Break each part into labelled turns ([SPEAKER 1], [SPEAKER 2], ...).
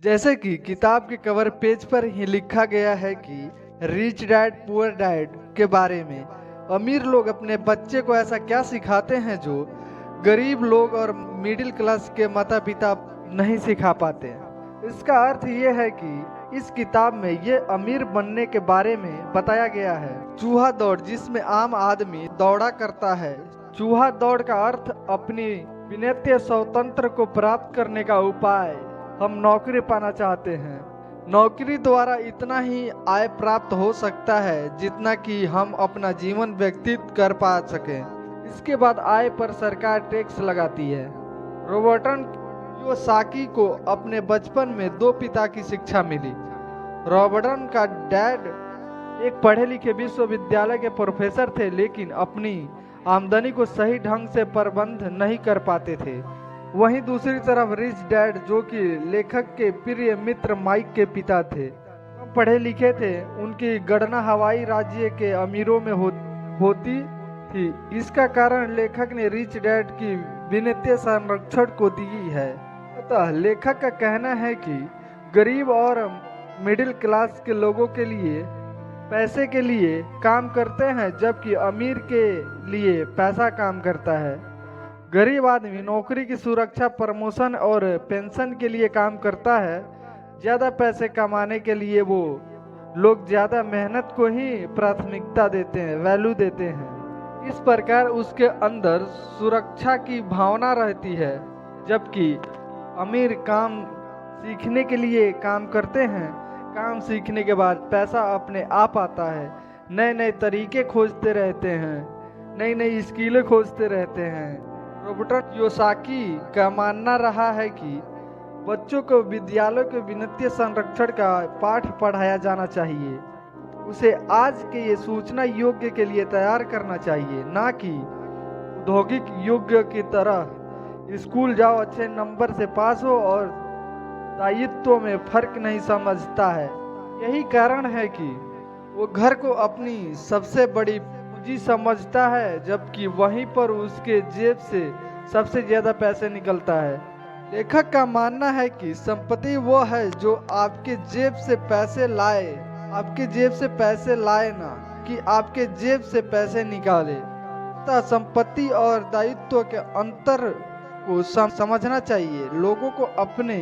[SPEAKER 1] जैसे कि किताब के कवर पेज पर ही लिखा गया है कि रिच डैड पुअर डैड के बारे में अमीर लोग अपने बच्चे को ऐसा क्या सिखाते हैं जो गरीब लोग और मिडिल क्लास के माता पिता नहीं सिखा पाते हैं। इसका अर्थ ये है कि इस किताब में ये अमीर बनने के बारे में बताया गया है। चूहा दौड़ जिसमें आम आदमी दौड़ा करता है। चूहा दौड़ का अर्थ अपनी वित्तीय स्वतंत्र को प्राप्त करने का उपाय। हम नौकरी पाना चाहते हैं। नौकरी द्वारा इतना ही आय प्राप्त हो सकता है जितना कि हम अपना जीवन व्यतीत कर पा सकें। इसके बाद आय पर सरकार टैक्स लगाती है। रॉबर्टन कियोसाकी को अपने बचपन में दो पिता की शिक्षा मिली। रॉबर्टन का डैड एक पढ़े लिखे विश्वविद्यालय के प्रोफेसर थे, लेकिन अपनी आमदनी को सही ढंग से प्रबंध नहीं कर पाते थे। वहीं दूसरी तरफ रिच डैड, जो कि लेखक के प्रिय मित्र माइक के पिता थे, पढ़े लिखे थे, उनकी गणना हवाई राज्य के अमीरों में होती थी। इसका कारण लेखक ने रिच डैड की वित्तीय संरक्षण को दी है। अतः लेखक का कहना है कि गरीब और मिडिल क्लास के लोगों के लिए पैसे के लिए काम करते हैं, जबकि अमीर के लिए पैसा काम करता है। गरीब आदमी नौकरी की सुरक्षा, प्रमोशन और पेंशन के लिए काम करता है। ज़्यादा पैसे कमाने के लिए वो लोग ज़्यादा मेहनत को ही प्राथमिकता देते हैं, वैल्यू देते हैं। इस प्रकार उसके अंदर सुरक्षा की भावना रहती है, जबकि अमीर काम सीखने के लिए काम करते हैं। काम सीखने के बाद पैसा अपने आप आता है। नए नए तरीके खोजते रहते हैं, नई नई स्किलें खोजते रहते हैं। रॉबर्टन कियोसाकी का मानना रहा है कि बच्चों को विद्यालयों के वित्तीय संरक्षण का पाठ पढ़ाया जाना चाहिए। उसे आज के ये सूचना योग्य के लिए तैयार करना चाहिए, ना कि औद्योगिक युग की तरह स्कूल जाओ, अच्छे नंबर से पास हो और दायित्व में फर्क नहीं समझता है। यही कारण है कि वो घर को अपनी सबसे बड़ी पूंजी समझता है, जबकि वहीं पर उसके जेब से सबसे ज्यादा पैसे निकलता है। लेखक का मानना है कि संपत्ति वो है जो आपके जेब से पैसे लाए, आपके जेब से पैसे लाए, ना कि आपके जेब से पैसे निकाले। तथा संपत्ति और दायित्व के अंतर को समझना चाहिए। लोगों को अपने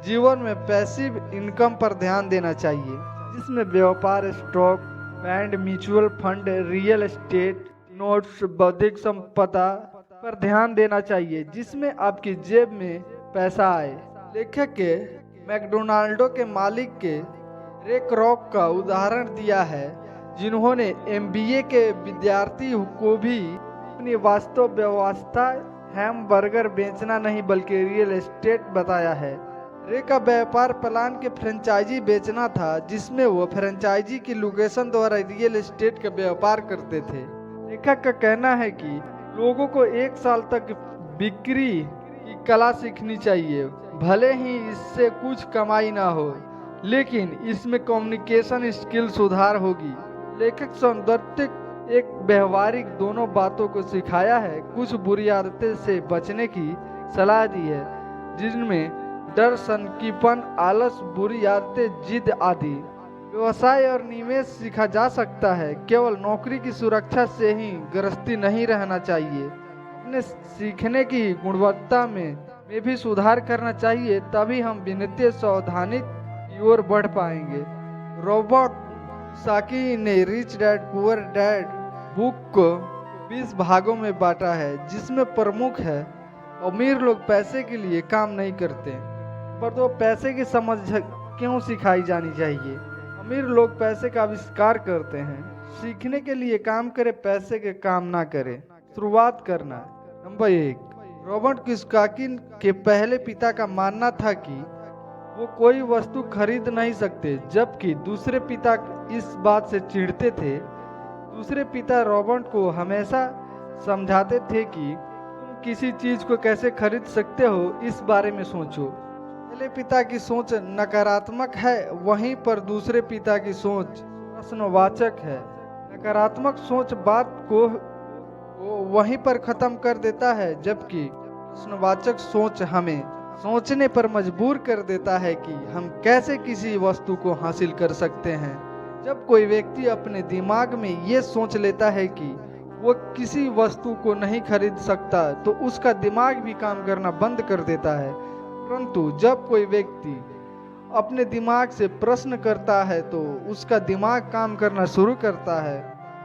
[SPEAKER 1] जीवन में पैसिव इनकम पर ध्यान देना चाहिए, जिसमें व्यापार, stock, band, mutual fund, real estate, notes, बौद्धिक संपदा पर ध्यान देना चाहिए, जिसमें आपकी जेब में पैसा आए। लेखक के मैकडोनाल्डो के मालिक के रे क्रॉक का उदाहरण दिया है, जिन्होंने एमबीए के विद्यार्थी को भी अपनी वास्तव व्यवस्था हैमबर्गर बेचना नहीं बल्कि रियल एस्टेट बताया है। रे का व्यापार प्लान के फ्रेंचाइजी बेचना था, जिसमें वो फ्रेंचाइजी की लोकेशन द्वारा रियल एस्टेट का व्यापार करते थे। लेखक का कहना है कि लोगों को 1 साल तक बिक्री की कला सीखनी चाहिए। भले ही इससे कुछ कमाई ना हो, लेकिन इसमें कम्युनिकेशन स्किल सुधार होगी। लेखक सौंदर्य एक व्यवहारिक दोनों बातों को सिखाया है। कुछ बुरी आदतें से बचने की सलाह दी है, जिनमें डर, संकीपन, आलस, बुरी आदतें, जिद आदि। व्यवसाय और निवेश सीखा जा सकता है। केवल नौकरी की सुरक्षा से ही गृहस्थी नहीं रहना चाहिए। अपने सीखने की गुणवत्ता में भी सुधार करना चाहिए, तभी हम वित्तीय सावधानी की ओर बढ़ पाएंगे। रॉबर्ट कियोसाकी ने rich dad poor dad book को 20 भागों में बांटा है, जिसमें प्रमुख है अमीर लोग पैसे के लिए काम नहीं करते, पर तो पैसे की समझ क्यों सिखाई जानी चाहिए। अमीर लोग पैसे का आविष्कार करते हैं। सीखने के लिए काम करे, पैसे के काम ना करे। शुरुआत करना। नंबर 1, रॉबर्ट कियोसाकी के पहले पिता का मानना था कि वो कोई वस्तु खरीद नहीं सकते, जबकि दूसरे पिता इस बात से चिढ़ते थे। दूसरे पिता रॉबर्ट को हमेशा समझाते थे कि तुम किसी चीज को कैसे खरीद सकते हो, इस बारे में सोचो। पहले पिता की सोच नकारात्मक है, वहीं पर दूसरे पिता की सोच प्रश्नवाचक है। नकारात्मक सोच बात को वहीं पर खत्म कर देता है, जबकि प्रश्नवाचक सोच हमें सोचने पर मजबूर कर देता है कि हम कैसे किसी वस्तु को हासिल कर सकते हैं। जब कोई व्यक्ति अपने दिमाग में ये सोच लेता है कि वो किसी वस्तु को नहीं खरीद सकता तो उसका दिमाग भी काम करना बंद कर देता है। परंतु जब कोई व्यक्ति अपने दिमाग से प्रश्न करता है तो उसका दिमाग काम करना शुरू करता है।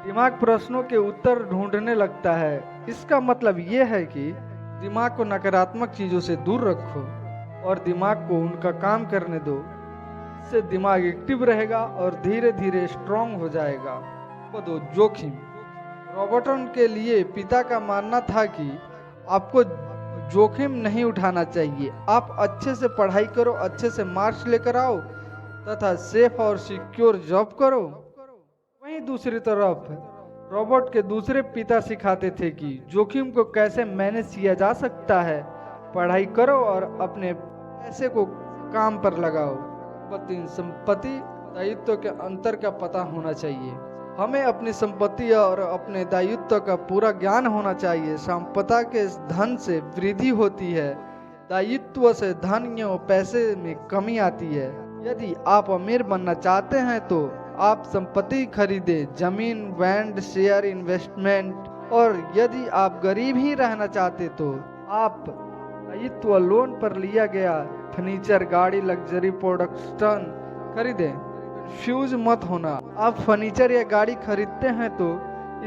[SPEAKER 1] दिमाग प्रश्नों के उत्तर ढूंढने लगता है। इसका मतलब ये है कि दिमाग को नकारात्मक चीज़ों से दूर रखो और दिमाग को उनका काम करने दो। इससे दिमाग एक्टिव रहेगा और धीरे धीरे स्ट्रांग हो जाएगा। दो जोखिम। रॉबर्टसन के लिए पिता का मानना था कि आपको जोखिम नहीं उठाना चाहिए। आप अच्छे से पढ़ाई करो, अच्छे से मार्क्स लेकर आओ तथा सेफ और सिक्योर जॉब करो। वहीं दूसरी तरफ रॉबर्ट के दूसरे पिता सिखाते थे कि जोखिम को कैसे मैनेज किया जा सकता है। पढ़ाई करो और अपने पैसे को काम पर लगाओ। संपत्ति दायित्व के अंतर का पता होना चाहिए। हमें अपनी संपत्ति और अपने दायित्व का पूरा ज्ञान होना चाहिए। संपदा के धन से वृद्धि होती है, दायित्व से धन या पैसे में कमी आती है। यदि आप अमीर बनना चाहते हैं तो आप संपत्ति खरीदें, जमीन, लैंड, शेयर, इन्वेस्टमेंट। और यदि आप गरीब ही रहना चाहते तो आप दायित्व लोन पर लिया गया फर्नीचर, गाड़ी, लग्जरी प्रोडक्शन खरीदें। कंफ्यूज मत होना। आप फर्नीचर या गाड़ी खरीदते हैं तो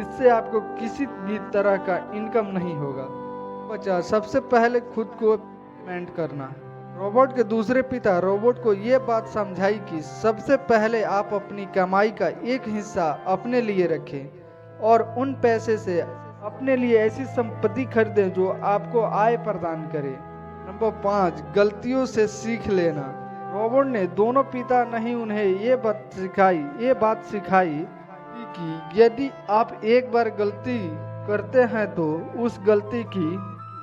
[SPEAKER 1] इससे आपको किसी भी तरह का इनकम नहीं होगा। सबसे पहले खुद को पेमेंट करना। रॉबर्ट के दूसरे पिता रॉबर्ट को ये बात समझाई कि सबसे पहले आप अपनी कमाई का एक हिस्सा अपने लिए रखें और उन पैसे से अपने लिए ऐसी संपत्ति खरीदें जो आपको आय प्रदान करे। नंबर 5, गलतियों से सीख लेना। रॉबर्ट ने दोनों पिता नहीं उन्हें ये बात सिखाई कि यदि आप एक बार गलती करते हैं तो उस गलती की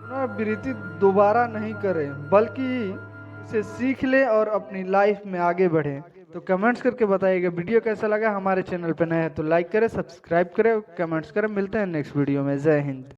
[SPEAKER 1] पुनरावृत्ति दोबारा नहीं करें, बल्कि इसे सीख लें और अपनी लाइफ में आगे बढ़ें। तो कमेंट्स करके बताइएगा वीडियो कैसा लगा। हमारे चैनल पर नए हैं तो लाइक करें, सब्सक्राइब करें, कमेंट्स करें। मिलते हैं नेक्स्ट वीडियो में। जय हिंद।